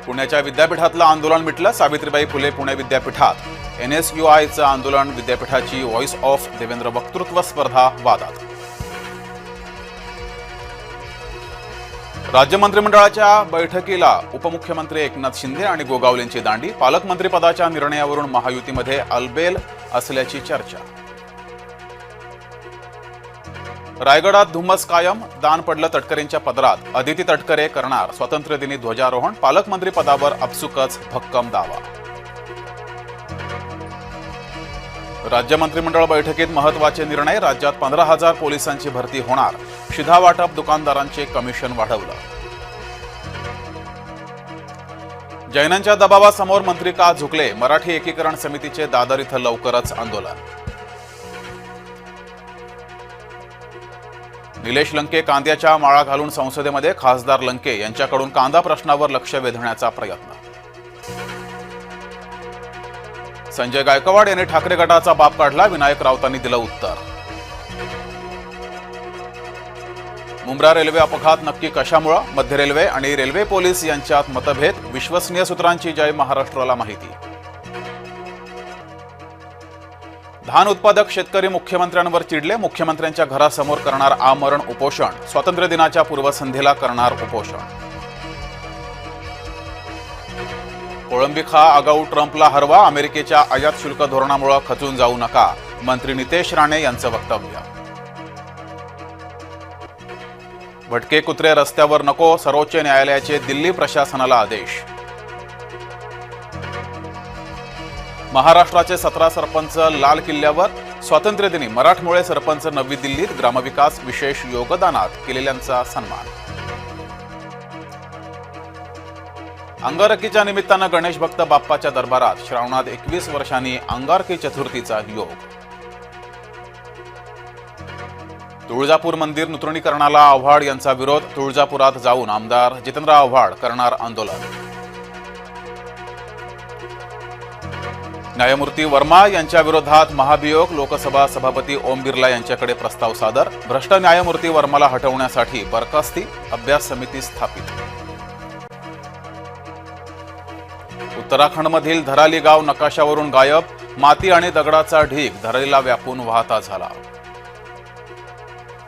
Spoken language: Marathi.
पुण्याच्या विद्यापीठातलं आंदोलन मिटलं. सावित्रीबाई फुले पुणे विद्यापीठात NSUIचं आंदोलन. विद्यापीठाची व्हॉइस ऑफ देवेंद्र वक्तृत्व स्पर्धा वादात. राज्य मंत्रिमंडळाच्या बैठकीला उपमुख्यमंत्री एकनाथ शिंदे आणि गोगावलेंची दांडी. पालकमंत्रीपदाच्या निर्णयावरून महायुतीमध्ये अलबेल असल्याची चर्चा. रायगडात धुम्मस कायम. दान पडलं तटकरेंच्या पदरात. अदिती तटकरे करणार स्वातंत्र्यदिनी ध्वजारोहण. पालकमंत्री पदावर आपसुकच भक्कम दावा. राज्य मंत्रिमंडळ बैठकीत महत्त्वाचे निर्णय. राज्यात 15,000 पोलिसांची भरती होणार. शिधा वाटप दुकानदारांचे कमिशन वाढवलं. जैनांच्या दबावासमोर मंत्री का झुकले. मराठी एकीकरण समितीचे दादर इथं लवकरच आंदोलन. निलेश लंके कांद्याच्या माळा घालून संसदेमध्ये. खासदार लंके यांच्याकडून कांदा प्रश्नावर लक्ष वेधण्याचा प्रयत्न. संजय गायकवाड यांनी ठाकरे गटाचा बाप काढला. विनायक राऊतांनी दिलं उत्तर. मुंब्रा रेल्वे अपघात नक्की कशामुळे. मध्य रेल्वे आणि रेल्वे पोलीस यांच्यात मतभेद. विश्वसनीय सूत्रांची जय महाराष्ट्राला माहिती. धान उत्पादक शेतकरी मुख्यमंत्र्यांवर चिडले. मुख्यमंत्र्यांच्या घरासमोर करणार आमरण उपोषण. स्वातंत्र्य दिनाच्या पूर्वसंध्येला करणार उपोषण. कोळंबी खा आगाऊ ट्रम्पला हरवा. अमेरिकेच्या आयात शुल्क धोरणामुळे खचून जाऊ नका. मंत्री नितेश राणे यांचं वक्तव्य. भटके कुत्रे रस्त्यावर नको. सर्वोच्च न्यायालयाचे दिल्ली प्रशासनाला आदेश. महाराष्ट्राचे 17 सरपंच लाल किल्ल्यावर. स्वातंत्र्यदिनी मराठमोळे सरपंच नवी दिल्लीत. ग्रामविकास विशेष योगदानात केलेल्यांचा सन्मान. अंगारकीच्या निमित्तानं गणेश भक्त बाप्पाच्या दरबारात. श्रावणात 21 वर्षांनी अंगारकी चतुर्थीचा योग. तुळजापूर मंदिर नूतनीकरणाला आव्हाड यांचा विरोध. तुळजापुरात जाऊन आमदार जितेंद्र आव्हाड करणार आंदोलन. न्यायमूर्ती वर्मा यांच्या विरोधात महाभियोग. लोकसभा सभापती ओम बिर्ला यांच्याकडे प्रस्ताव सादर. भ्रष्ट न्यायमूर्ती वर्माला हटवण्यासाठी बरखास्ती अभ्यास समिती स्थापित. उत्तराखंडमधील धराली गाव नकाशावरून गायब. माती आणि दगडाचा ढीग धरणीला व्यापून वाहता झाला.